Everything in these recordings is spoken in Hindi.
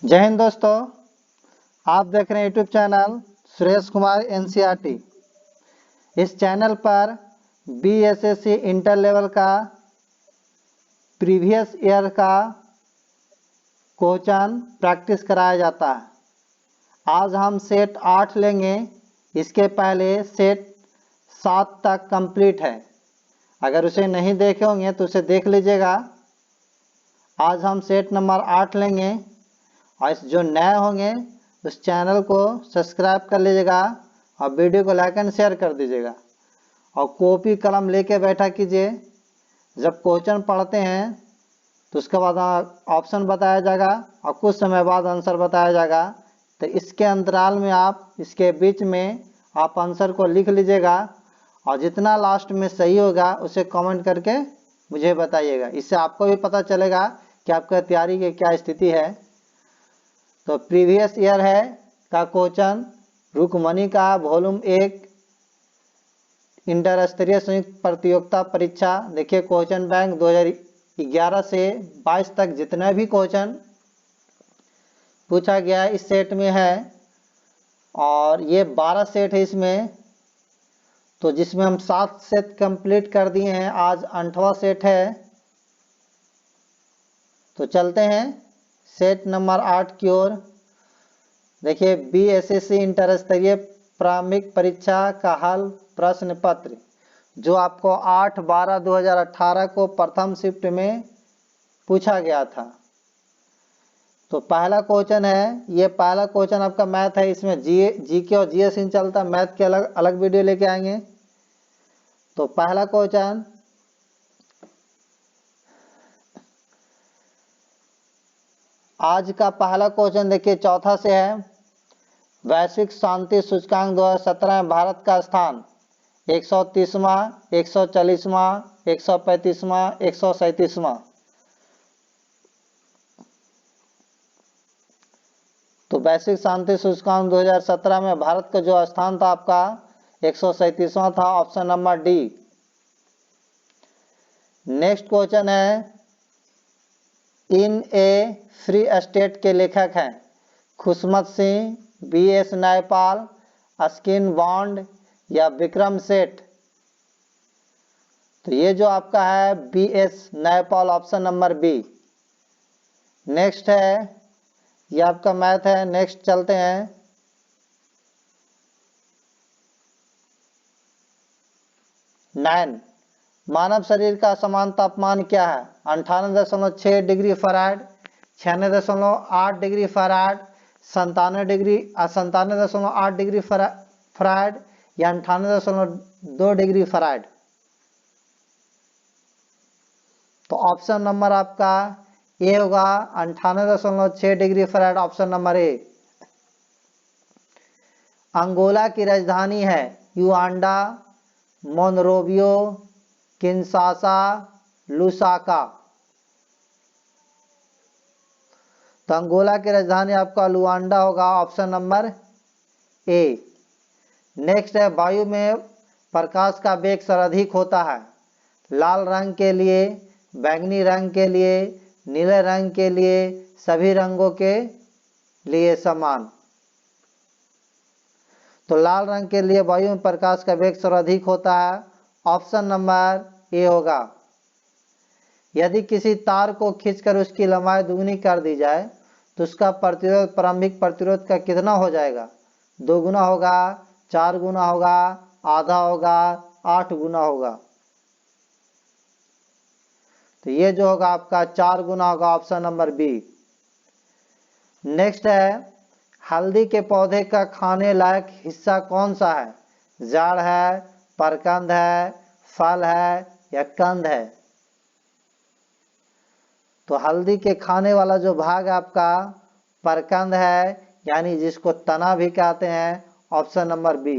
जय हिंद दोस्तों, आप देख रहे हैं YouTube channel Suresh Kumar NCERT. इस चैनल पर बीएसएससी इंटर लेवल का प्रीवियस ईयर का क्वेश्चन प्रैक्टिस कराया जाता है। आज हम सेट 8 लेंगे। इसके पहले सेट 7 तक कंप्लीट है। अगर उसे नहीं देखे होंगे तो उसे देख लीजिएगा। आज हम सेट नंबर 8 लेंगे और जो नए होंगे उस चैनल को सब्सक्राइब कर लीजिएगा और वीडियो को लाइक एंड शेयर कर दीजिएगा और कॉपी कलम लेके बैठा कीजिए। जब क्वेश्चन पढ़ते हैं तो उसके बाद ऑप्शन बताया जाएगा और कुछ समय बाद आंसर बताया जाएगा। तो इसके अंतराल में आप इसके बीच में आप आंसर को लिख लीजिएगा और जितना लास्ट में सही होगा उसे कमेंट करके मुझे बताइएगा। इससे आपको भी पता चलेगा कि आपका तैयारी की क्या स्थिति है। तो प्रीवियस ईयर है का क्वेश्चन रुक्मणी का वॉल्यूम 1 इंटर स्तरीय संयुक्त प्रतियोगिता परीक्षा। देखिए क्वेश्चन बैंक 2011 से 22 तक जितना भी क्वेश्चन पूछा गया इस सेट में है और ये 12 सेट है इसमें, तो जिसमें हम 7 सेट कंप्लीट कर दिए हैं। आज 8वां सेट है। तो चलते हैं सेट नंबर 8 की ओर। देखिए बीएसएससी इंटर स्तरीय प्रारंभिक परीक्षा का हल प्रश्न पत्र जो आपको 8/12/2018 को प्रथम शिफ्ट में पूछा गया था। तो पहला क्वेश्चन है, ये पहला क्वेश्चन आपका मैथ है। इसमें जीके और जीएस इन चलता, मैथ के अलग अलग वीडियो लेके आएंगे। तो पहला क्वेश्चन, आज का पहला क्वेश्चन देखिए चौथा से है। वैश्विक शांति सूचकांक 2017 में भारत का स्थान 130वां, 140वां, 135वां, 137वां। तो वैश्विक शांति सूचकांक 2017 में भारत का जो स्थान था आपका 137वां था, option number D. Next question है, इन ए फ्री स्टेट के लेखक हैं Khushwant Singh, VS Naipaul, Ruskin Bond या विक्रम सेठ। तो ये जो आपका है VS Naipaul, option number B. Next है, ये आपका मैथ है। नेक्स्ट चलते हैं, नाइन, मानव शरीर का समान तापमान क्या है? 98.6 degree Fahrenheit, 96.8 degree Fahrenheit, 97.8 degree Fahrenheit या 98.2 डिग्री फ़ारेनहाइट। तो ऑप्शन नंबर आपका ए होगा 98.6 degree Fahrenheit, option number A. Angola की राजधानी है युआंडा, मोनरोवियो, किंशासा, लुसाका। तो अंगोला की राजधानी आपका लुआंडा होगा, ऑप्शन नंबर ए। नेक्स्ट है, वायु में प्रकाश का वेग सर्वाधिक होता है लाल रंग के लिए, बैंगनी रंग के लिए, नीले रंग के लिए, सभी रंगों के लिए समान। तो लाल रंग के लिए वायु में प्रकाश का वेग सर्वाधिक होता है, ऑप्शन नंबर ए होगा। यदि किसी तार को खींचकर उसकी लंबाई दुगनी कर दी जाए तो उसका प्रतिरोध प्रारंभिक प्रतिरोध का कितना हो जाएगा? 2 गुना होगा, 4 गुना होगा, आधा होगा, 8 गुना होगा। तो ये जो होगा आपका 4 गुना होगा, ऑप्शन नंबर बी। नेक्स्ट है, हल्दी के पौधे का खाने लायक हिस्सा कौन सा है? जड़ है, परकंद है, फल है या कंद है? तो हल्दी के खाने वाला जो भाग है आपका परकंद है, यानी जिसको तना भी कहते हैं, ऑप्शन नंबर बी।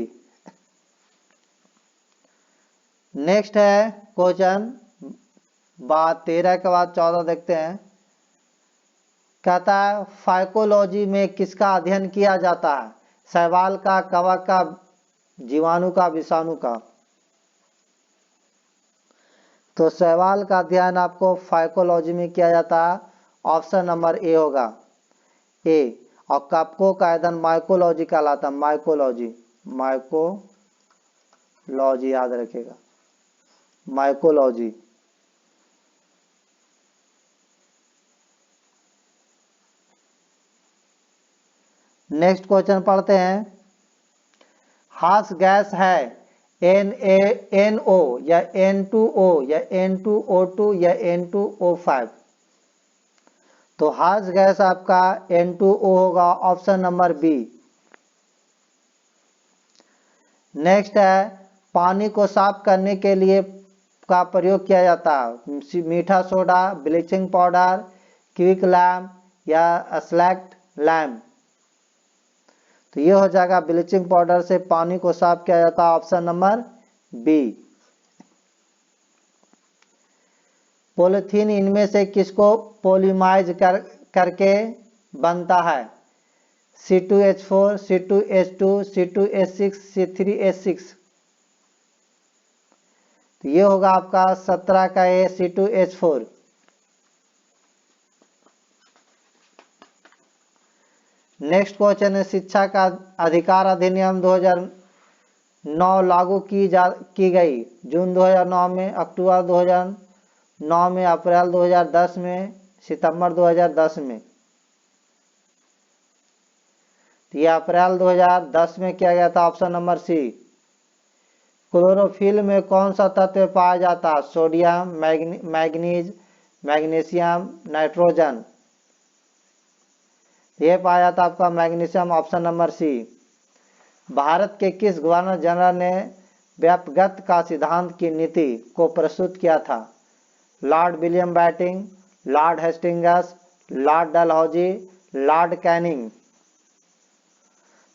नेक्स्ट है क्वेश्चन 13 के बाद 14 देखते हैं। कहता है फाइकोलॉजी में किसका अध्ययन किया जाता है? शैवाल का, कवक का, जीवाणु का, विषाणु का? तो शैवाल का अध्ययन आपको फाइकोलॉजी में किया जाता है, ऑप्शन नंबर ए होगा। ए। और कपको का ईंधन माइकोलॉजी कहलाता, माइकोलॉजी, माइकोलॉजी याद रखेगा, माइकोलॉजी। नेक्स्ट क्वेश्चन पढ़ते हैं। हास गैस है NaNO या N2O या N2O2 या N2O5। तो हास गैस आपका N2O होगा, ऑप्शन नंबर बी। नेक्स्ट है पानी को साफ करने के लिए का प्रयोग किया जाता है, मीठा soda, bleaching powder, quick lime या स्लैक्ट लैम। तो ये हो जाएगा ब्लीचिंग पाउडर से पानी को साफ किया जाता है, ऑप्शन नंबर बी। पॉलीथीन इनमें से किसको पॉलीमाइज करके बनता है, C2H4, C2H2, C2H6, C3H6। तो ये होगा आपका 17 का ए, C2H4। नेक्स्ट क्वेश्चन है शिक्षा का अधिकार अधिनियम 2009 लागू की गई, जून 2009 में, अक्टूबर 2009 में, अप्रैल 2010 में, सितंबर 2010 में। तो ये अप्रैल 2010 में किया गया था, ऑप्शन नंबर सी। क्लोरोफिल में कौन सा तत्व पाया जाता है, सोडियम, मैग्नीज, मैग्नीशियम, नाइट्रोजन। ये पाया जाता आपका magnesium, option number C. Bharat के किस गवर्नर जनरल ने व्यापगत का सिद्धांत की नीति को प्रस्तुत किया था, Lord William Bentinck, Lord Hastings, Lord Dalhousie, Lord Canning.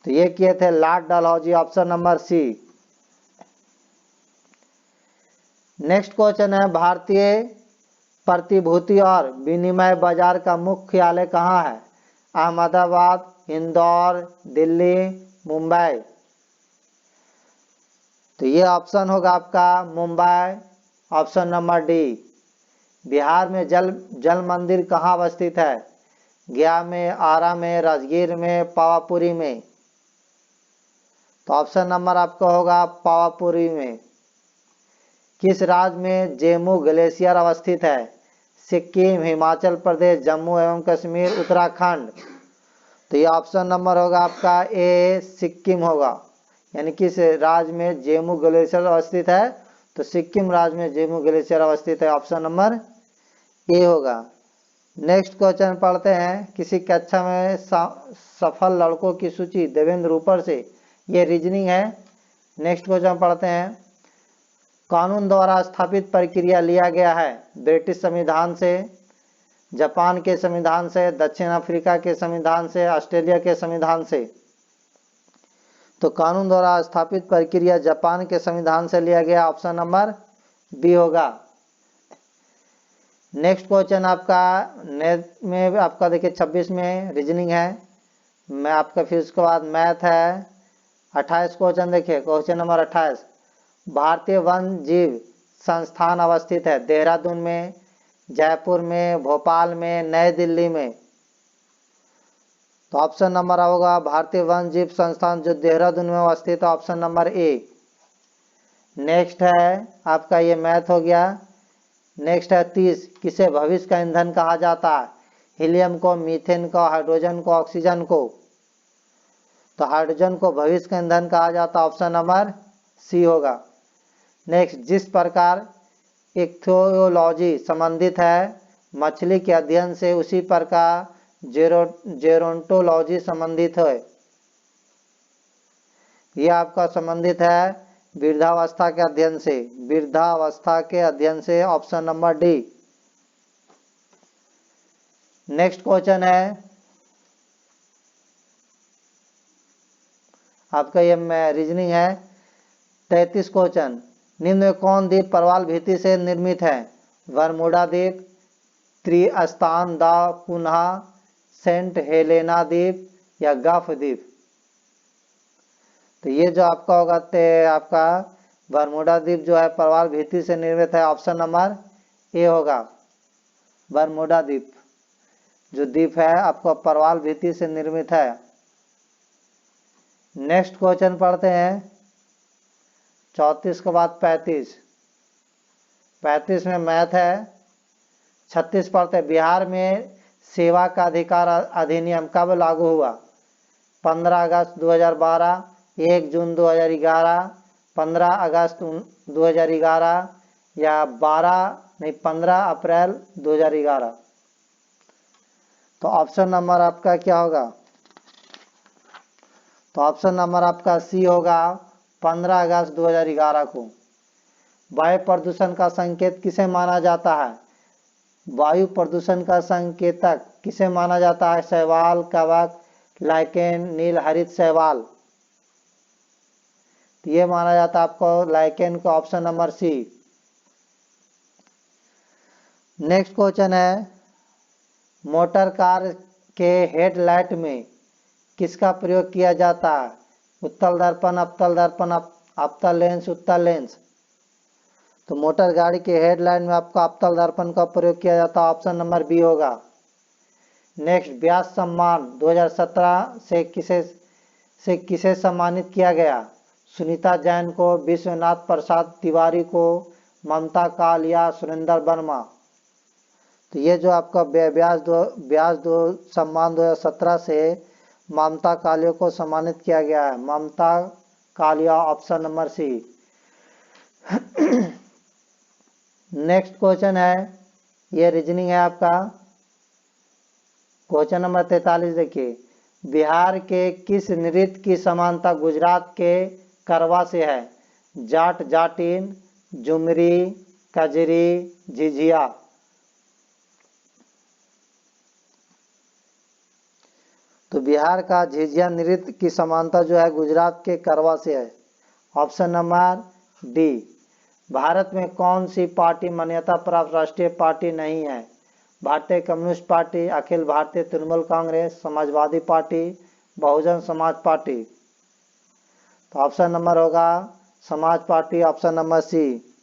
तो ये किए थे Lord Dalhousie, option number C. Next question है भारतीय प्रतिभूति और विनिमय बाजार का मुख्यालय कहाँ है, अहमदाबाद, इंदौर, दिल्ली, मुंबई। तो ये ऑप्शन होगा आपका Mumbai, option number D. Bihar में जल मंदिर कहाँ अवस्थित है, गया में, आरा में, राजगीर में, पावापुरी में। तो ऑप्शन नंबर आपका होगा पावापुरी में। किस राज्य में जेमू ग्लेशियर अवस्थित है, सिक्किम, हिमाचल प्रदेश, जम्मू एवं कश्मीर, उत्तराखंड। तो ये ऑप्शन नंबर होगा आपका ए, सिक्किम होगा। यानी किस राज्य में जेमू ग्लेशियर अवस्थित है, तो सिक्किम राज्य में जेमू ग्लेशियर अवस्थित है, ऑप्शन नंबर ए होगा। नेक्स्ट क्वेश्चन पढ़ते हैं। किसी कक्षा में सफल लड़कों की सूची देवेंद्र ऊपर से, ये रीजनिंग है। नेक्स्ट क्वेश्चन पढ़ते हैं। कानून द्वारा स्थापित प्रक्रिया लिया गया है, ब्रिटिश संविधान से, जापान के संविधान से, दक्षिण अफ्रीका के संविधान से, ऑस्ट्रेलिया के संविधान से। तो कानून द्वारा स्थापित प्रक्रिया जापान के संविधान से लिया गया, ऑप्शन नंबर बी होगा। नेक्स्ट क्वेश्चन आपका नेट में आपका देखिए 26 में रीजनिंग है, मैं आपका फिर उसके बाद मैथ है। 28 क्वेश्चन देखिए, क्वेश्चन नंबर 28। भारतीय वन जीव संस्थान अवस्थित है, देहरादून में, जयपुर में, भोपाल में, नई दिल्ली में। तो ऑप्शन नंबर होगा भारतीय वन जीव संस्थान जो देहरादून में अवस्थित है, ऑप्शन नंबर ए। नेक्स्ट है आपका ये मैथ हो गया। नेक्स्ट है 30। किसे भविष्य का ईंधन कहा जाता है, हीलियम को, मीथेन को, हाइड्रोजन को, ऑक्सीजन को। तो हाइड्रोजन को भविष्य का ईंधन कहा जाता है, ऑप्शन नंबर सी होगा। नेक्स्ट, जिस प्रकार इक्थियोलॉजी संबंधित है मछली के अध्ययन से, उसी प्रकार जेरोंटोलॉजी संबंधित है। यह आपका संबंधित है वृद्धावस्था के अध्ययन से, वृद्धावस्था के अध्ययन से, option number D. Next question है आपका ये रीजनिंग है। 33 क्वेश्चन। निम्न में कौन द्वीप प्रवाल भित्ति से निर्मित है, बरमूडा द्वीप, त्रिस्तान दा पुनः, सेंट हेलेना द्वीप या गफ द्वीप। तो ये जो आपका होगा आपका बरमूडा द्वीप जो है प्रवाल भित्ति से निर्मित है, ऑप्शन नंबर ए होगा, बरमूडा द्वीप। जो द्वीप है आपका परवाल भित्ति से निर्मित है। नेक्स्ट क्वेश्चन पढ़ते हैं 34 के बाद 35 में मैथ है। 36 पढ़ते हैं बिहार में सेवा का अधिकार अधिनियम कब लागू हुआ? 15 अगस्त 2012, 1 जून 2011, 15 अगस्त 2011 या 15 अप्रैल 2011। तो ऑप्शन नंबर आपका क्या होगा? तो ऑप्शन नंबर आपका सी होगा 15 अगस्त 2011 को। वायु प्रदूषण का संकेत किसे माना जाता है? वायु प्रदूषण का संकेतक किसे माना जाता है? शैवाल, कवक, लाइकेन, नील हरित शैवाल। तो ये माना जाता है आपको लाइकेन को, option number C. Next question है मोटर कार के हेडलाइट में किसका प्रयोग किया जाता है? उत्तल दर्पण, अवतल दर्पण, अवतल लेंस, उत्तल लेंस। तो मोटर गाड़ी के हेडलाइट में आपका अवतल दर्पण का प्रयोग किया जाता है, ऑप्शन नंबर बी होगा। नेक्स्ट व्यास सम्मान 2017 से किसे सम्मानित किया गया? सुनीता जैन को, विश्वनाथ प्रसाद तिवारी को, ममता काल या सुरेंद्र वर्मा। तो ये जो आपका व्यास सम्मान 2017 से ममता कालिया को सम्मानित किया गया है, Mamta Kalia, option number C. Next question है, ये रीजनिंग है आपका। क्वेश्चन नंबर 43 देखिए, बिहार के किस नृत्य की समानता गुजरात के करवा से है? जाट जाटिन, झुमरी, कजरी, झिझिया। तो बिहार का झिझिया नृत्य की समानता जो है गुजरात के करवा से है, ऑप्शन नंबर डी। भारत में कौन सी पार्टी मान्यता प्राप्त राष्ट्रीय पार्टी नहीं है? भारतीय communist party, Akhil Bharatiya Trinamool Congress, Samajwadi party, Bahujan Samaj party. तो ऑप्शन नंबर होगा Samaj party, option number C.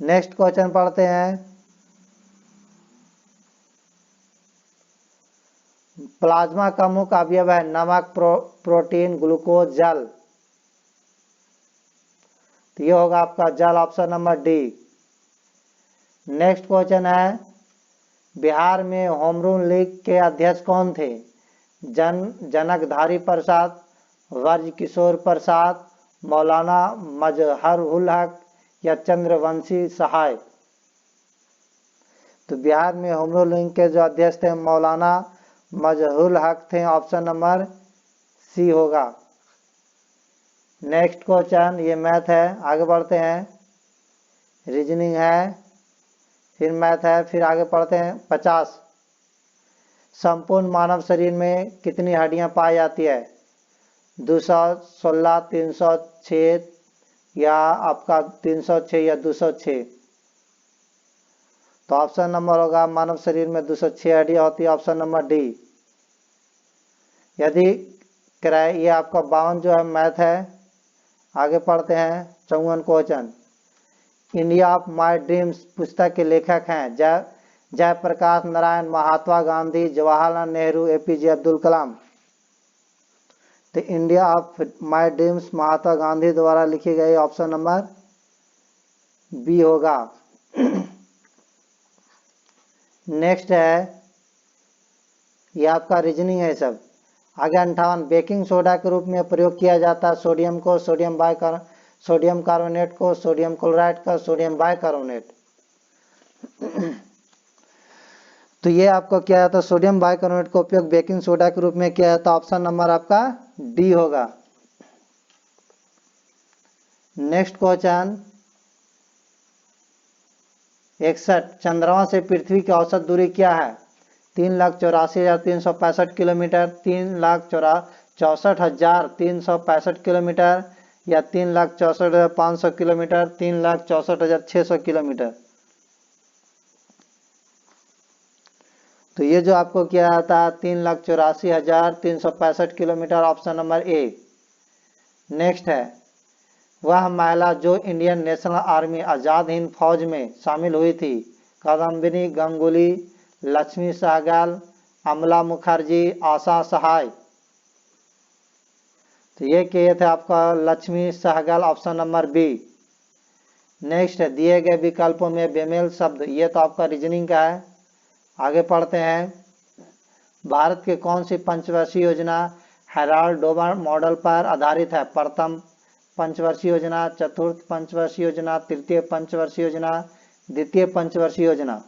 Next question पढ़ते हैं, प्लाज्मा का मुख्य अवयव है नमक, प्रोटीन, ग्लूकोज, जल। तो ये होगा आपका जल, option number D. Next question है, बिहार में होम रूल लीग के अध्यक्ष कौन थे? जनकधारी प्रसाद, वर्ज किशोर प्रसाद, मौलाना मजहर उल हक या चंद्रवंशी सहाय। तो बिहार में होम रूल लीग के जो अध्यक्ष थे मौलाना मजहुल हक थे, ऑप्शन नंबर सी होगा। नेक्स्ट क्वेश्चन, ये मैथ है, आगे बढ़ते हैं। रीजनिंग है, फिर मैथ है, फिर आगे पढ़ते हैं। 50, संपूर्ण मानव शरीर में कितनी हड्डियां पाई जाती है? 216, 306 या आपका 306 या 206। तो ऑप्शन नंबर होगा मानव शरीर में 206 हड्डियां होती है, ऑप्शन नंबर डी। यदि ये आपका 52 जो है मैथ है, आगे पढ़ते हैं। 54 question, India of my dreams पुस्तक के लेखक हैं जयप्रकाश नारायण, महात्मा गांधी, जवाहरलाल नेहरू, एपीजे अब्दुल कलाम। तो India of my dreams Mahatma Gandhi द्वारा लिखी गई, ऑप्शन नंबर बी होगा। नेक्स्ट है, ये आपका रीजनिंग है सब। आगे 58, बेकिंग सोडा के रूप में प्रयोग किया जाता है सोडियम को, सोडियम कार्बोनेट को, सोडियम क्लोराइड का, सोडियम बाइकार्बोनेट। तो ये आपको क्या जाता है, सोडियम बाइकार्बोनेट का उपयोग बेकिंग सोडा के रूप में किया जाता है, ऑप्शन नंबर आपका डी होगा। नेक्स्ट क्वेश्चन 61, चंद्रमा से पृथ्वी की औसत दूरी क्या है? 3,84,365 किलोमीटर, 3,64,365 किलोमीटर या 3,64,500 किलोमीटर, 3,64,600 किलोमीटर। तो ये जो आपको किया जाता है 3,84,365 किलोमीटर, ऑप्शन नंबर ए। नेक्स्ट है, वह महिला जो Indian national army Azad Hind फौज में शामिल हुई थी? कादम्बिनी, गंगुली, लक्ष्मी सहगल, अमला मुखर्जी, आशा सहाय। तो ये किए थे आपका Lakshmi Sahgal, option number B. Next है दिए गए विकल्पों में बेमेल शब्द, ये तो आपका रीजनिंग का है। आगे पढ़ते हैं। भारत की कौन सी पंचवर्षीय योजना हेराल्ड डोवर मॉडल पर आधारित है? प्रथम पंचवर्षीय योजना, चतुर्थ पंचवर्षीय योजना, तृतीय पंचवर्षीय योजना, द्वितीय पंचवर्षीय योजना।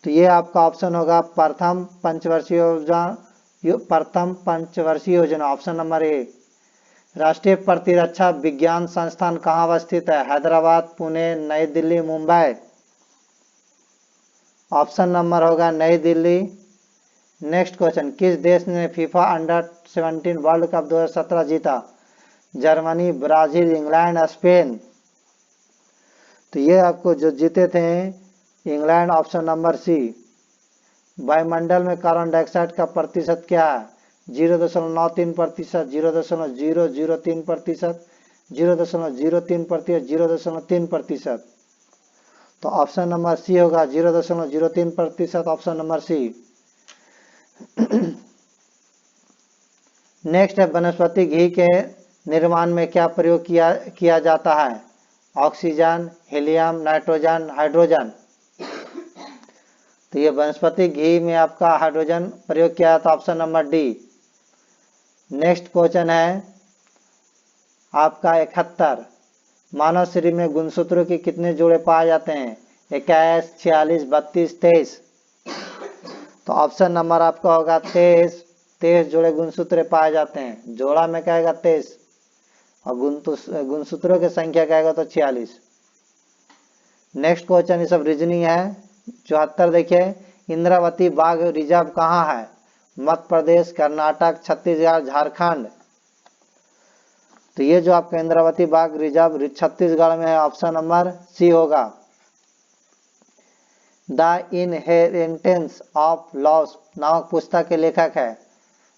तो ये आपका ऑप्शन होगा प्रथम पंचवर्षीय योजना, प्रथम पंचवर्षीय योजना, ऑप्शन नंबर ए। राष्ट्रीय प्रतिरक्षा विज्ञान संस्थान कहाँ अवस्थित है? हैदराबाद, पुणे, नई दिल्ली, मुंबई। ऑप्शन नंबर होगा नई दिल्ली। नेक्स्ट क्वेश्चन, किस देश ने फीफा अंडर-17 वर्ल्ड कप 2017 जीता? Germany, Brazil, England, Spain. तो ये आपको जो जीते थे इंग्लैंड, ऑप्शन नंबर सी। वायुमंडल में कार्बन डाइऑक्साइड का प्रतिशत क्या है? 0.93%, 0.003%, 0.03%, 0.3%। तो ऑप्शन नंबर सी होगा 0.03%, ऑप्शन नंबर सी। नेक्स्ट है वनस्पति घी के निर्माण में क्या प्रयोग किया जाता है? Oxygen, helium, nitrogen, hydrogen. तो ये वनस्पति घी में आपका हाइड्रोजन प्रयोग किया था, option number D. Next question है आपका 71, मानव शरीर में गुणसूत्रों के कितने जोड़े पाए जाते हैं? 21, 46, 32, 23। तो ऑप्शन नंबर आपका होगा 23 जोड़े गुणसूत्र पाए जाते हैं। जोड़ा में कहेगा 23 और गुणसूत्रों की संख्या कहेगा तो 46। नेक्स्ट क्वेश्चन ये सब रीजनिंग है। 74 देखिए, इंद्रावती बाघ रिजर्व कहाँ है? मध्य प्रदेश, कर्नाटक, छत्तीसगढ़, झारखंड। तो ये जो आपका इंद्रावती बाघ रिजर्व छत्तीसगढ़ में है, ऑप्शन नंबर सी होगा। द इनहेरिटेंस ऑफ लॉस नामक पुस्तक के लेखक है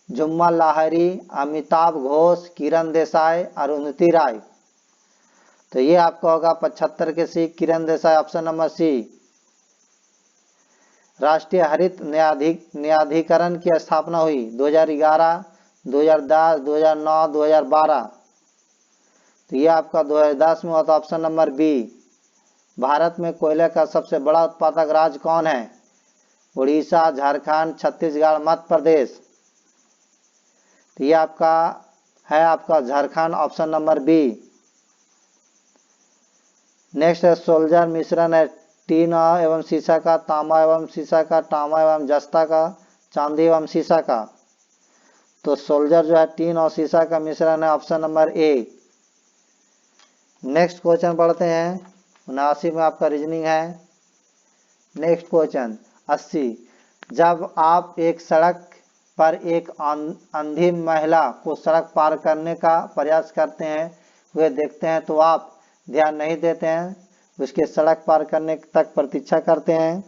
जुम्मा लाहिरी, अमिताभ घोष, किरण देसाई, अरुंधति राय। तो ये आपका होगा 75 के सी, किरण देसाई, ऑप्शन नंबर सी। राष्ट्रीय हरित न्यायाधिकरण की स्थापना हुई 2011, 2010, 2009, 2012। तो ये आपका 2010 में हुआ था, ऑप्शन नंबर बी। भारत में कोयले का सबसे बड़ा उत्पादक राज्य कौन है? उड़ीसा, झारखंड, छत्तीसगढ़, मध्य प्रदेश। तो ये आपका है आपका Jharkhand, option number B. Next है सोल्जर मिश्रण है टीन एवं सीसा का, तांबा एवं सीसा का, तांबा एवं जस्ता का, चांदी एवं सीसा का। तो सोल्जर जो है टीन और सीसा का मिश्रण है, ऑप्शन नंबर ए। नेक्स्ट क्वेश्चन पढ़ते हैं। 79 में आपका रीजनिंग है। नेक्स्ट क्वेश्चन 80, जब आप एक सड़क पर एक अंधी महिला को सड़क पार करने का प्रयास करते हैं, वे देखते हैं तो आप ध्यान नहीं देते हैं, उसके सड़क पार करने तक प्रतीक्षा करते हैं,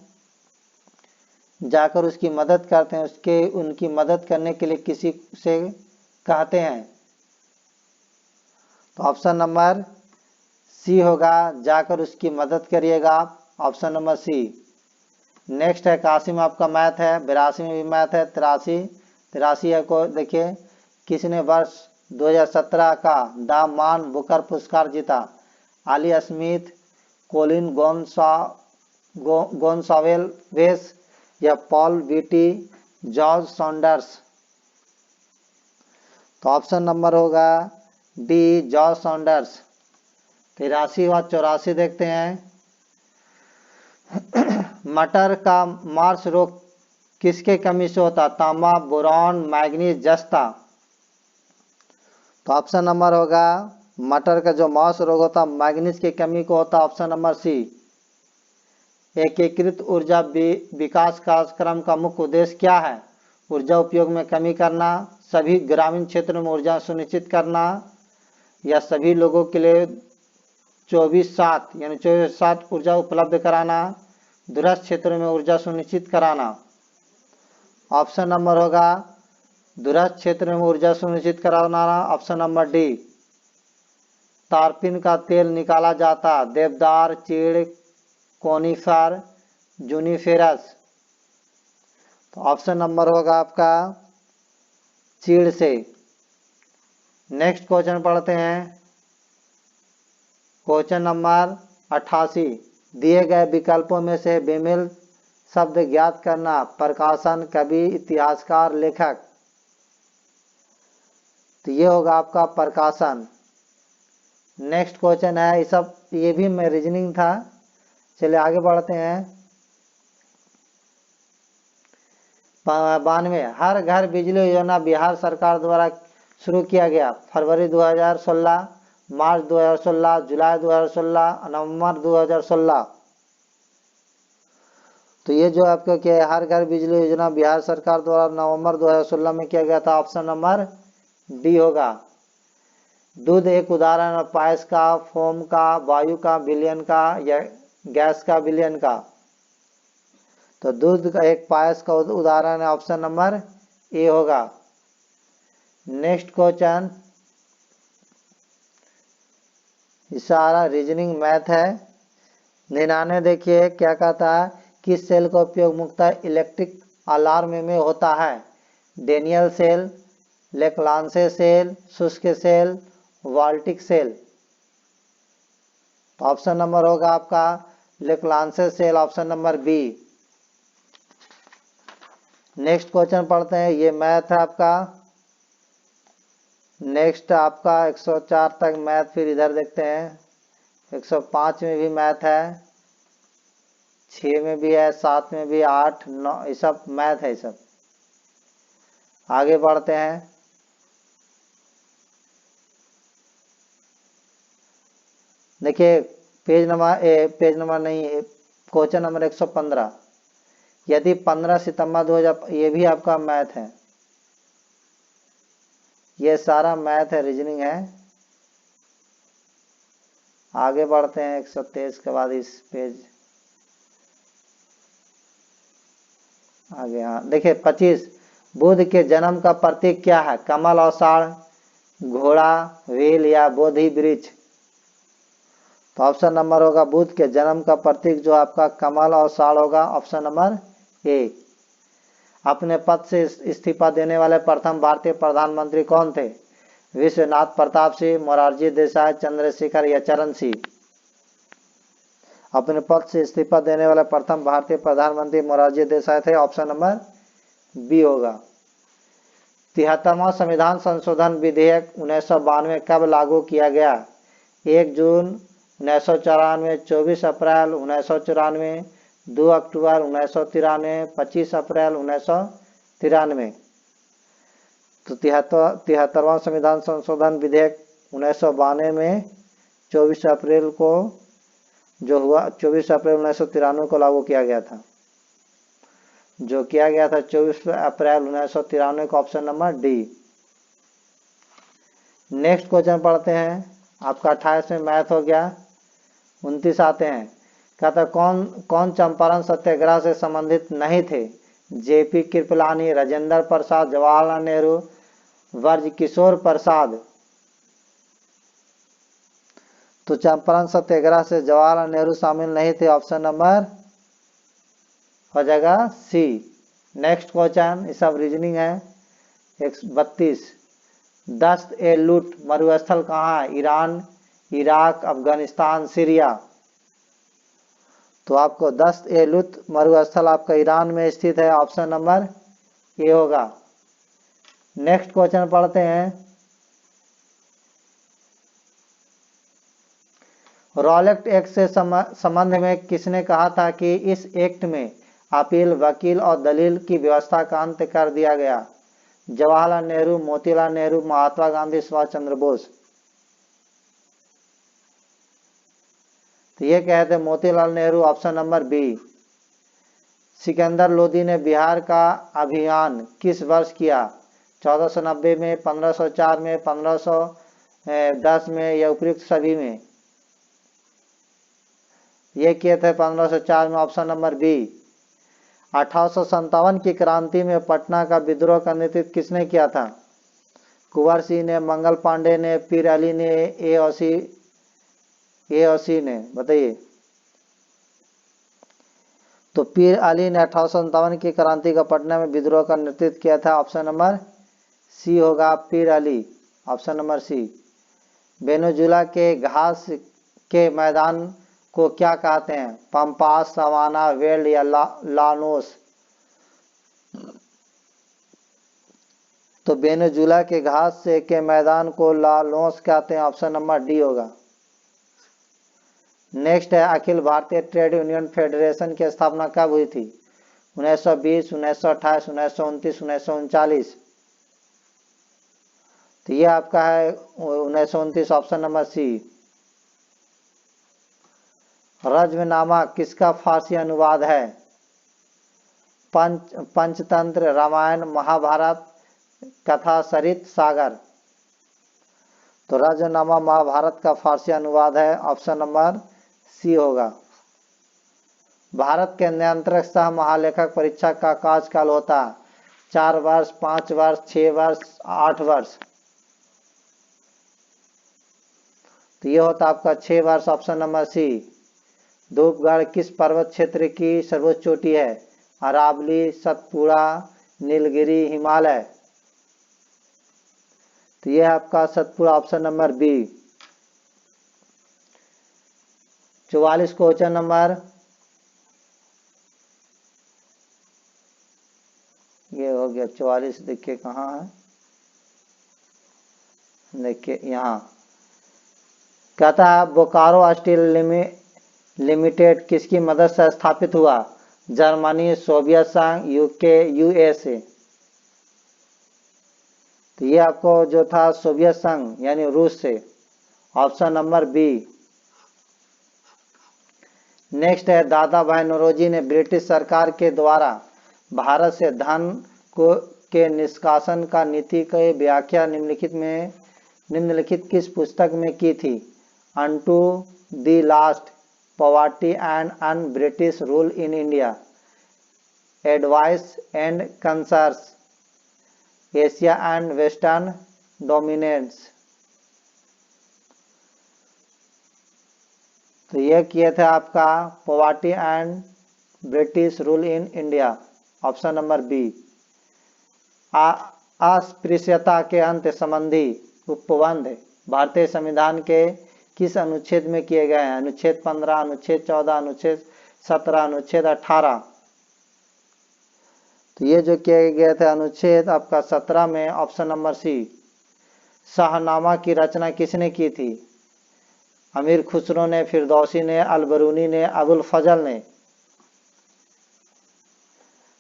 जाकर उसकी मदद करते हैं, उनकी मदद करने के लिए किसी से कहते हैं। तो ऑप्शन नंबर सी होगा, जाकर उसकी मदद करिएगा, ऑप्शन नंबर सी। नेक्स्ट है 81 में आपका मैथ है, 82 में भी मैथ है, 83 है को देखिए, किसने वर्ष 2017 का द मान बुकर पुरस्कार जीता? आली स्मिथ, कोलिन गोन्साल्वेस या पॉल विटी, जॉर्ज सॉन्डर्स। तो ऑप्शन नंबर होगा डी, जॉर्ज सॉन्डर्स। 83 और 84 देखते हैं। मटर का मार्स रोग किसके कमी से होता? तांबा, बोरॉन, मैग्नीज, जस्ता। तो ऑप्शन नंबर होगा मटर का जो मार्स रोग होता मैग्नीज की कमी को होता, ऑप्शन नंबर सी। एकीकृत ऊर्जा विकास कार्यक्रम का मुख्य उद्देश्य क्या है? ऊर्जा उपयोग में कमी करना, सभी ग्रामीण क्षेत्रों में ऊर्जा सुनिश्चित करना, या सभी लोगों के लिए 24/7 यानी 24/7 ऊर्जा उपलब्ध कराना, दूरस्थ क्षेत्रों में ऊर्जा सुनिश्चित कराना। ऑप्शन नंबर होगा दूरस्थ क्षेत्र में ऊर्जा सुनिश्चित कराना, ऑप्शन नंबर डी। तारपीन का तेल निकाला जाता? देवदार, चीड़, कोनिफर, जूनिफेरस। तो ऑप्शन नंबर होगा आपका चीड़ से। नेक्स्ट क्वेश्चन पढ़ते हैं, क्वेश्चन नंबर 88। दिए गए विकल्पों में से बेमेल शब्द ज्ञात करना। प्रकाशन, कवि, इतिहासकार, लेखक। तो ये होगा आपका प्रकाशन। नेक्स्ट क्वेश्चन है, ये भी मैं रीजनिंग था। चलिए आगे बढ़ते हैं। 92। हर घर बिजली योजना बिहार सरकार द्वारा शुरू किया गया। फरवरी 2016, मार्च 2016, जुलाई 2016, नवंबर 2016। तो ये जो आपका क्या है, हर घर बिजली योजना बिहार सरकार द्वारा नवंबर 2016 में किया गया था। ऑप्शन नंबर डी होगा। दूध एक उदाहरण है पायस का, फोम का, वायु का, विलयन का या गैस का विलयन का। तो दूध का एक पायस का उदाहरण है। ऑप्शन नंबर ए होगा। नेक्स्ट क्वेश्चन, सारा रीजनिंग मैथ है। 99 देखिए क्या कहता है, किस सेल का उपयोग मुख्यतः इलेक्ट्रिक अलार्म में होता है? डेनियल सेल, लेक्लांसे सेल, शुष्क सेल, वॉल्टिक सेल। तो ऑप्शन नंबर होगा आपका Leclanche cell, option number B. Next question पढ़ते हैं, ये मैथ है आपका। नेक्स्ट आपका 104 तक मैथ, फिर इधर देखते हैं 105 में भी मैथ है, 6 में भी है, 7 में भी, 8, 9, ये सब मैथ है। ये सब आगे बढ़ते हैं। देखिए पेज नंबर नहीं, क्वेश्चन नंबर 115। यदि 15 सितंबर 2000, ये भी आपका मैथ है। ये सारा मैथ है, रीजनिंग है। आगे बढ़ते हैं 123 के बाद इस पेज आगे। हाँ देखिए 25। बुद्ध के जन्म का प्रतीक क्या है? कमल, औषाढ़, घोड़ा, व्हील या बोधि वृक्ष। तो ऑप्शन नंबर होगा बुद्ध के जन्म का प्रतीक जो आपका कमल और साड़ होगा। ऑप्शन नंबर ए। अपने पद से इस्तीफा देने वाले प्रथम भारतीय प्रधानमंत्री कौन थे? विश्वनाथ प्रताप सिंह, मोरारजी देसाई, चंद्रशेखर या चरण सिंह। अपने पद से इस्तीफा देने वाले प्रथम भारतीय प्रधानमंत्री मोरारजी देसाई थे। ऑप्शन नंबर बी होगा। 73वां संविधान संशोधन विधेयक 1992 कब लागू किया गया? 1 जून 1994, 24 अप्रैल 1994, 2 अक्टूबर 1993, 25 अप्रैल 1993। तो 73वां संविधान संशोधन विधेयक 1992 में 24 अप्रैल को जो हुआ, 24 अप्रैल 1993 को लागू किया गया था। जो किया गया था 24 अप्रैल 1993 को। Option number D. Next question पढ़ते हैं, आपका 28 में मैथ हो गया। 29 आते हैं, कहता कौन चंपारण सत्याग्रह से संबंधित नहीं थे? जेपी कृपलानी, राजेंद्र प्रसाद, जवाहरलाल नेहरू, ब्रज किशोर प्रसाद। तो चंपारण सत्याग्रह से जवाहरलाल नेहरू शामिल नहीं थे। ऑप्शन नंबर हो जाएगा सी। नेक्स्ट क्वेश्चन, ये सब रीजनिंग है। 32। दस्त ए लूट मरुस्थल कहाँ है? Iran, Iraq, Afghanistan, Syria. तो आपको दस्त ए लूट मरुस्थल आपका ईरान में स्थित है। ऑप्शन नंबर ए होगा। नेक्स्ट क्वेश्चन पढ़ते हैं, रॉलेट एक्ट से संबंध में किसने कहा था कि इस एक्ट में अपील, वकील और दलील की व्यवस्था का अंत कर दिया गया? जवाहरलाल नेहरू, मोतीलाल नेहरू, महात्मा गांधी, सुभाष चंद्र बोस। तो ये कहते Motilal Nehru. Option number B. Sikandar Lodi ने बिहार का अभियान किस वर्ष किया? 1490 में, 1504 में, 1510 में या उपयुक्त सभी में? ये किए थे 1504 में। Option number B. 1857 की क्रांति में पटना का विद्रोह का नेतृत्व किसने किया था? कुंवर सिंह ने, मंगल पांडे ने, पीर अली ने, ए ए और सी ने, बताइए। तो पीर अली ने 1857 की क्रांति का पटना में विद्रोह का नेतृत्व किया था। ऑप्शन नंबर सी होगा Pir Ali, option number C. Venezuela के घास के मैदान को क्या कहते हैं? पंपास, सवाना, वेल्ड या लानोस? तो वेनेजुला के घास के मैदान को लानोस कहते हैं, ऑप्शन नंबर डी होगा। नेक्स्ट है, अखिल भारतीय ट्रेड यूनियन फेडरेशन की स्थापना कब हुई थी? 1920, 1928, 1929, 1939? तो ये आपका है 1929, ऑप्शन नंबर सी। रज्मनामा किसका फारसी अनुवाद है? पंचतंत्र, रामायण, महाभारत, कथा, सरित, सागर? तो रज्मनामा महाभारत का फारसी अनुवाद है, ऑप्शन नंबर सी होगा। भारत के नियंत्रक सह महालेखक परीक्षा का कार्यकाल होता है 4 वर्ष, 5 वर्ष, 6 वर्ष, 8 वर्ष? तो ये होता आपका 6 वर्ष, ऑप्शन नंबर सी। धूपगढ़ किस पर्वत क्षेत्र की सर्वोच्च चोटी है? अरावली, सतपुड़ा, नीलगिरी, हिमालय? तो ये है आपका Satpura, option number B. 44 question number, ये हो गया 44। देखिए कहाँ है, देखिए यहाँ कहता है बोकारो स्टील लिमिटेड किसकी मदद से स्थापित हुआ? जर्मनी, सोवियत संघ, यूके, यूएसए? तो ये आपको जो था सोवियत संघ यानी रूस से, ऑप्शन नंबर बी। नेक्स्ट है, दादा भाई नौरोजी ने ब्रिटिश सरकार के द्वारा भारत से धन के निष्कासन का नीति की व्याख्या निम्नलिखित किस पुस्तक में की थी? Unto the last, poverty and un British rule in India, advice and concerns, Asia and western dominance? तो यह किए थे आपका poverty and British rule in India, option number B. अस्पृश्यता के अंत संबंधी उपबंध भारतीय संविधान के किस अनुच्छेद में किए गए हैं? अनुच्छेद 15, अनुच्छेद 14, अनुच्छेद 17, अनुच्छेद 18? तो ये जो किए गए थे अनुच्छेद आपका 17 में, ऑप्शन नंबर सी। शाहनामा की रचना किसने की थी? अमीर खुसरो ने, फिरदौसी ने, अलबरूनी ने, अबुल फजल ने?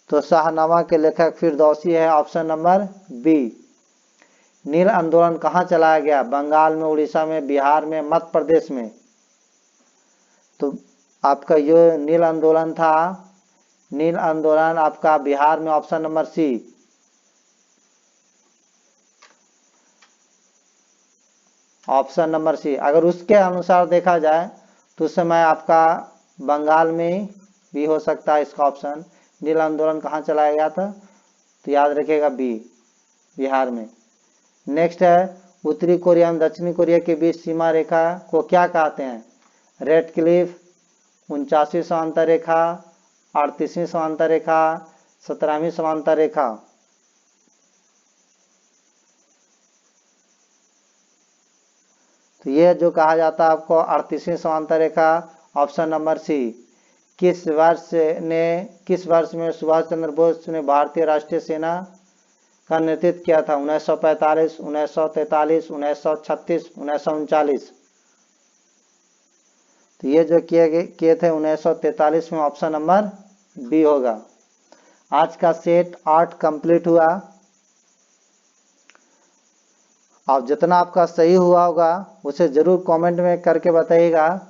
तो शाहनामा के लेखक फिरदौसी है, ऑप्शन नंबर बी। नील आंदोलन कहाँ चलाया गया? बंगाल में, उड़ीसा में, बिहार में, मध्य प्रदेश में? तो आपका जो नील आंदोलन था, नील आंदोलन आपका बिहार में, option number C. Option number C. अगर उसके अनुसार देखा जाए तो उस समय आपका बंगाल में भी हो सकता है इसका ऑप्शन। नील आंदोलन कहाँ चलाया गया था? तो याद रखिएगा बी, बिहार में। नेक्स्ट है, उत्तरी कोरिया और दक्षिणी कोरिया के बीच सीमा रेखा को क्या कहते हैं? रेड क्लिफ, 49वीं समांतर रेखा, 38वीं समांतर रेखा, 17वीं समांतर रेखा? तो ये जो कहा जाता है आपको 38वीं समांतर रेखा, ऑप्शन नंबर सी। किस वर्ष में सुभाष चंद्र बोस ने भारतीय राष्ट्रीय सेना का नेतृत्व किया था? 1945, 1943, 1936, 1939? तो ये जो किए थे 1943 में, ऑप्शन नंबर बी होगा। आज का सेट 8 कंप्लीट हुआ। अब जितना आपका सही हुआ होगा उसे जरूर कमेंट में करके बताइएगा।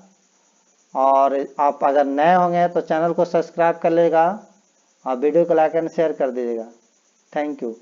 और आप अगर नए होंगे तो चैनल को सब्सक्राइब कर लेगा और वीडियो को लाइक एंड शेयर कर दीजिएगा। Thank you.